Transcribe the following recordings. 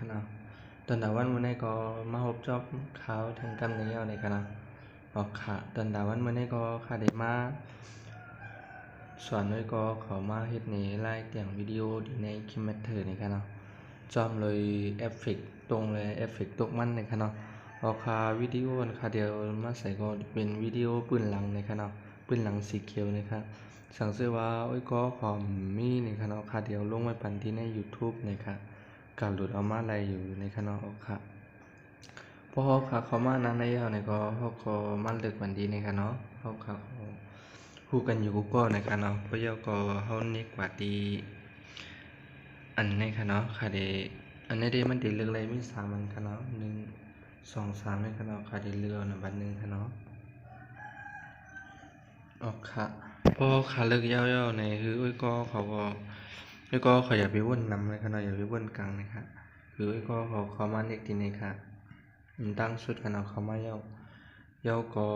คะเนาะตอนดาวันมื้อนี้ก็มาพบจอบข่าวทางการเงินในคะเนาะออกค่ะตอนดาวันมื้อนี้ก็ค่ะได้มาสอนด้วยก็เขามาเฮ็ดในรายแต่งวิดีโอที่ใน Camtasia นี่ค่ะเนาะจอมเลยเอฟเฟกต์ตรงเลยเอฟเฟกต์ตกมันนี่ค่ะเนาะออกค่ะวิดีโอค่ะเดียวมาใส่ก็เป็นวิดีโอปืนหลังนี่ค่ะเนาะปืนหลังสีเขียวนี่ค่ะสั่งซื้อว่าโอ้ยก็ของมีนี่ค่ะเนาะค่ะเดียวลงไว้ปันที่ใน YouTube นี่ค่ะการหลุดเอามาอะไรอยู่ในค่ะเนาะออกค่ะพอเขาค่ะเขามานานแล้วนี่ก็เขาก็มันเลิกวันดีนี่ค่ะเนาะเขาค่ะคู่กันอยู่กูก็ในค่ะเนาะเพราะยาก็เฮานี่กว่าดีอันนี้ค่ะเนาะค่ะเดอันนี้เดมันติเลือกอะไรมี3อันค่ะเนาะ1 2 3นี่ค่ะเนาะค่ะเดเลือกอันบัดนึงค่ะเนาะออกค่ะพอค่ะเลือกยาวๆในคืออุ้ยก็เขาก็อุ้ยก็เขาอย่าไปวนนำเลยค่ะเนาะอย่าไปวนกลางนะคะคืออุ้ยก็เขามาเล็กทีนี้ค่ะตั้งสุดค่ะเนาะเขามาเยาก็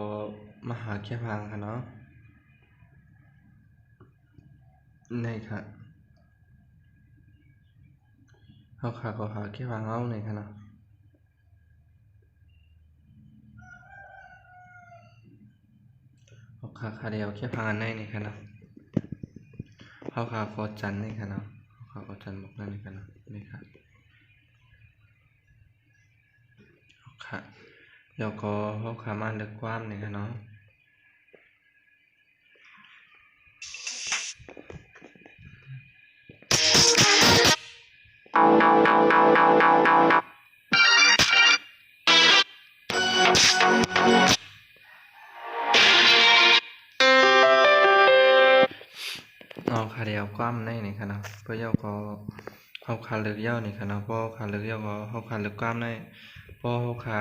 มาหาแค่พังค่ะเนาะนี่ค่ะเขาค่ะก็หาแค่พังเอานี่ค่ะเนาะออกค่ะเดียวแค่พังอันนี้นี่ค่ะเนาะเขาค่ะก็จันนี่ค่ะเนาะเขาก็จันบอกนั่นนี่ค่ะเนาะนี่ค่ะออกค่ะแล้วก็เขาค่ะมาเลือกความนี่ค่ะเนาะเอาค่ะเดียวความนี่ค่ะเนาะเพื่อยาก็เขาค่ะเลือกยาวนี่ค่ะเนาะพอค่ะเลือกยาวก็เขาค่ะเลือกความได้พอเขาค่ะ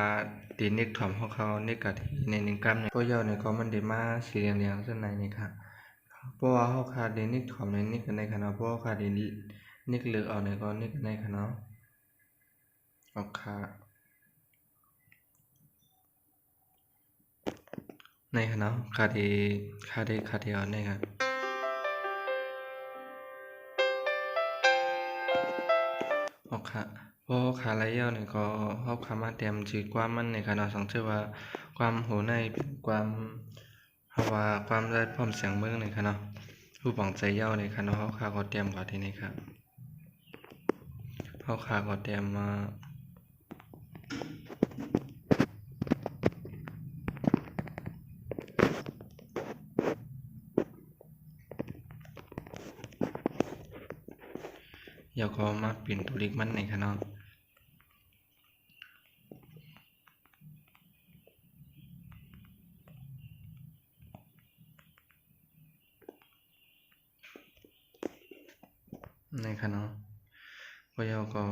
ตีนิกถ่อมเขานิกกะที่ใน1กรัมเนี่ยพอยาวนี่ก็มันได้มาสีเหลืองๆเส้นในนี่ค่ะเพราะว่าเขาค่ะได้นิกถ่อมในนิกกันในค่ะเนาะเพราะค่ะได้นิกเลือกเอาในก็นิกในค่ะเนาะเอาค่ะในค่ะเนาะค่ะดีเอาในครับเอาค่ะพอขาไหลยาวนี่ก็เขาค่ะมาเตรียมจืดความมันในค่ะเนาะสังเกตว่าความหูในเป็นความเพราะว่าความได้พร้อมเสียงเบิ่งนี่ค่ะเนาะผู้ปองใจยาวนี่ค่ะเนาะเขาค่ะก็เตรียมก่อนที่นี่ครับเขาค่ะก็เตรียมมาเดี๋ยวก็มาเปลี่ยนตัวเลขมันนี่ค่ะเนาะนี่ค่ะเนาะพอเดี๋ยวก็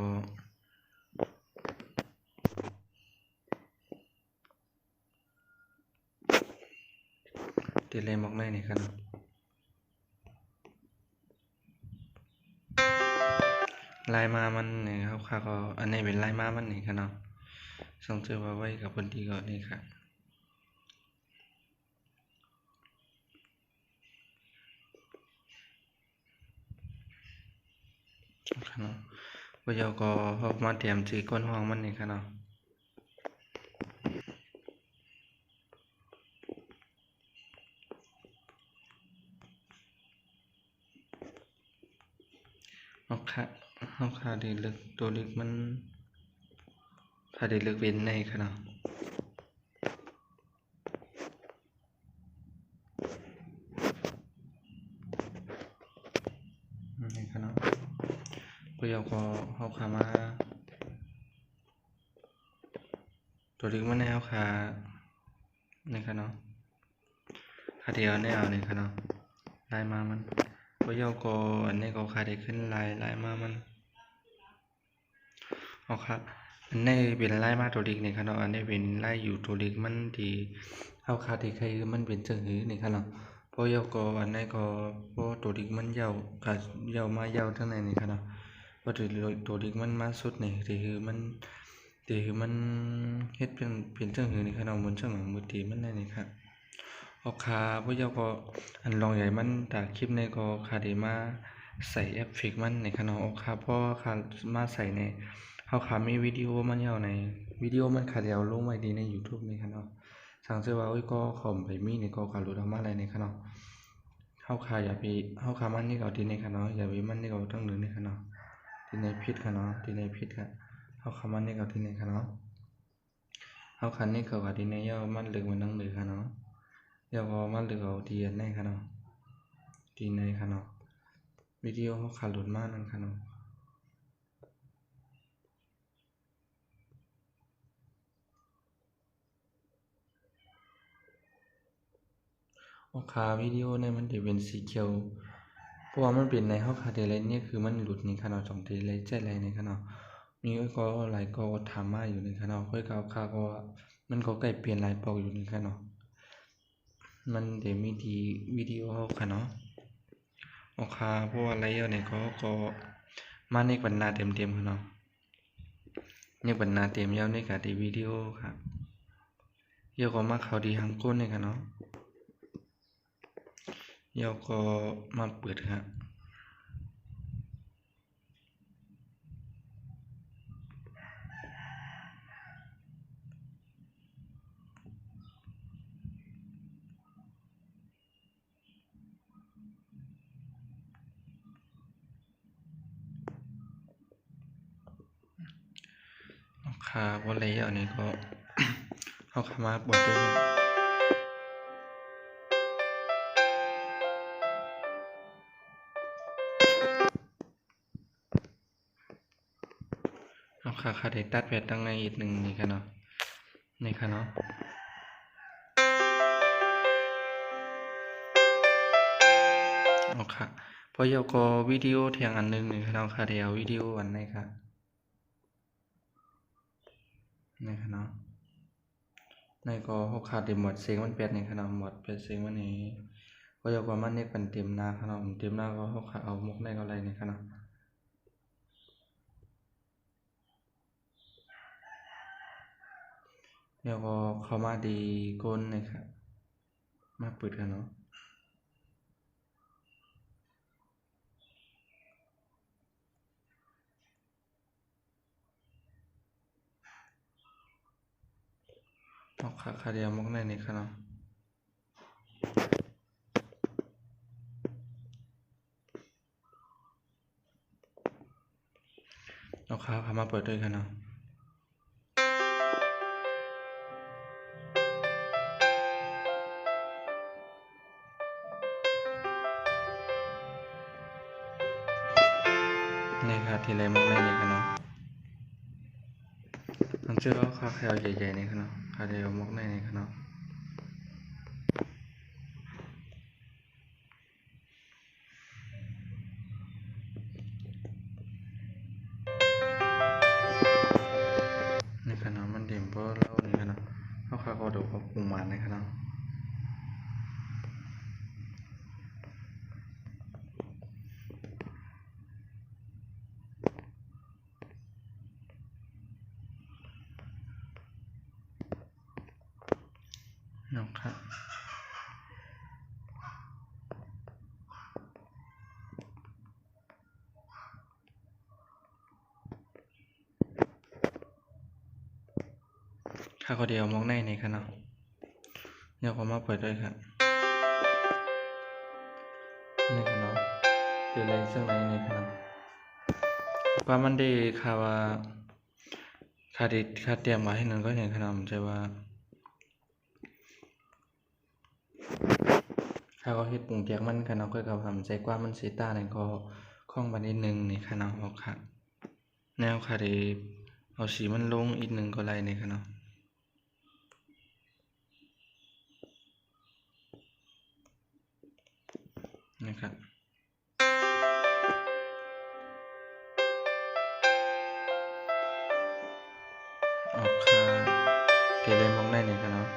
ติดเลยบอกได้นี่ค่ะเนาะลายมามันนี่ครับค่ะก็อันนี้เป็นลายมามันนี่ค่ะเนาะสังเกตว่าไว้กับคนที่ก็นี่ค่ะค่ะเนาะพอเดี๋ยวก็เขามาเตรียมจีก้นห้องมันนี่ค่ะเนาะเอาค่ะดีลึกตัวลึกมันค่ะดีลึกเป็นในค่ะเนาะนี่ค่ะเนาะพอเดี๋ยวก็เขาขามาตัวลึกมันแนวค่ะนี่ค่ะเนาะค่ะเดียวแนวนี่ค่ะเนาะลายมามันพอเดี๋ยวก็อันนี้ก็ค่ะได้ขึ้นลายมามันเอาค่ะอันนี้เป็นลายมาตัวลึกนี่ค่ะเนาะอันนี้เป็นลายอยู่ตัวลึกมันที่เอาค่ะที่ใครมันเป็นจังหือนี่ค่ะเนาะพอเดี๋ยวก็อันนี้ก็พอตัวลึกมันยาวค่ะยาวมายาวทั้งในนี่ค่ะเนาะพอตัวลึกมันมาสุดนี่ที่คือมันเฮ็ดเป็นจังหือนี่ค่ะเนาะบนช่างของมือตีมันได้นี่ค่ะเอาค่ะพวกเจ้าก็อันลองใหญ่มันจากคลิปนี้ก็ค่ะได้มาใส่เอฟเฟกต์มันในค่ะเนาะเอาค่ะเพราะค่ะมาใส่ใน เขาขามีวิดีโอมันยาวในวิดีโอมันขาเดียวลงไว้ดีใน YouTube นี่ค่ะเนาะสั่งซื้อว่าก็ขอมไปมีนี่ก็ขาหลุดออกมาอะไรนี่ค่ะเนาะเขาขาอย่าไปเขาขามันนี่ก็ที่นี่ค่ะเนาะอย่าไปมันนี่ก็ต้องหนึ่งนี่ค่ะเนาะที่ในพิษค่ะเนาะที่ในพิษค่ะเขาขามันนี่ก็ที่นี่ค่ะเนาะเขาคันนี่ก็ที่ในย่อมันลึกมันนั่งลึกค่ะเนาะย่อก็มันลึกเอาที่ในค่ะเนาะที่ในค่ะเนาะวิดีโอเขาขาหลุดมากนั่นค่ะเนาะขาวิดีโอเนี่ยมันจะเป็นสีเขียวเพราะว่ามันเป็นในเฮาคาเดเลยเนี่ยคือมันหลุดนี่ค่ะเนาะ2 เทเลยใจไรนี่ค่ะเนาะมีก็หลายก็ถามมาอยู่นี่ค่ะเนาะค่อยก็ค่าก็มันก็ใกล้เปลี่ยนหลายปอกอยู่นี่ค่ะเนาะมันเดี๋ยวมีดีวิดีโอค่ะเนาะค่ะเพราะว่าอะไรเนี่ยก็มาในบรรณาเต็มๆค่ะเนาะในบรรณาเต็มยาวในกับวิดีโอค่ะเยอะก็มาเขาดีหังก้นนี่ค่ะเนาะเยอะก็มาเปิดค่ะค่ะเพราะอะไรเนี่ยก็ เอาขามาบดด้วยเอาขาได้ตัดแปดตั้งในอีกหนึ่งนี่ค่ะเนาะนี่ค่ะเนาะเอาค่ะพอเยาก็วิดีโอเทียงอันนึงนี่ค่ะเนาะค่ะเดี๋ยววิดีโออันไหนค่ะนี่ค่ะเนาะในก็เขาขาดเต็มหมดเสียงมันเปลี่ยนนี่ค่ะเนาะหมดเป็นเสียงวันนี้พอเยาก็มันเนี่ยเป็นเต็มหน้าค่ะเนาะเต็มหน้าก็เขาขาเอามุกในก็อะไรนี่ค่ะเนาะเดี๋ยวก็เข้ามาดีก้นนี่ค่ะมาเปิดกันเนาะเอาขาเดียวมุกในนี่ค่ะเนาะเอาขามาเปิดด้วยกันเนาะนี่ค่ะทีไรมุกในนี่ค่ะเนาะผมเชื่อว่าขาแคลใหญ่ๆนี่ค่ะเนาะขาเดียวมุกในนี่ค่ะเนาะนี่ค่ะเนาะมันเด่นเพราะเรานี่ค่ะเนาะเขาขาก็ดูเขาปรุงมานี่ค่ะเนาะเนาะค่ะขาก็เดียวมุกในนี่ค่ะเนาะเดี๋ยวผมมาเปิดด้วยค่ะนี่ค่ะเนาะเดี๋ยวเลยซึ่งในนี่ค่ะเนาะว่ามันได้ค่ะว่าค่าเตรียมมาให้นั่นก็อย่างค่ะเนาะผมใจว่าข้าก็เฮ็ดปรุงเตียกมันค่ะเนาะก็ทำใจกว่ามันสิตานี่ก็คล่องบัดนิดนึงนี่ค่ะเนาะเอาค่ะแนวค่ะได้เอาสีมันลงอีกนึงก็ไรนี่ค่ะเนาะนะครับออกค่ะเกเรมองได้นี่ค่ะเนาะ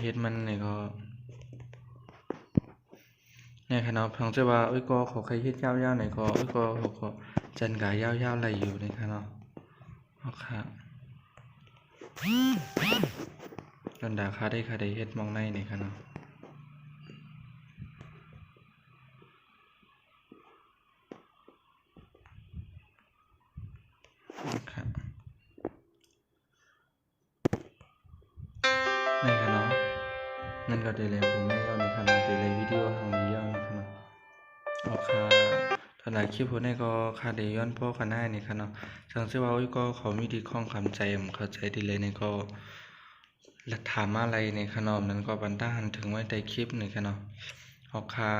เฮ็ดมันนี่ก็เนี่ยค่ะเนาะเพิ่งจะว่าก็ขอใครเฮ็ดยาวๆหน่อยก็ก็จันกายยาวๆไหลอยู่นี่ค่ะเนาะเอาค่ะดอนดาค่ะได้เฮ็ดมองในนี่ค่ะเนาะ ครับในขณะนั่นก็ได้แล้วผมไม่เอาในขณะได้เลยวิดีโอทางนี้เอาในขณะออกค่ะตอนไหนคลิปผมได้ก็ค่าได้ย้อนพ่อกันได้ในขณะสังเกตว่าก็เขามีดีข้องคำใจผมเข้าใจดีเลยในก็หลักถามอะไรในขนมนั้นก็บรรดาถึงไว้ในคลิปในขณะออกค่ะ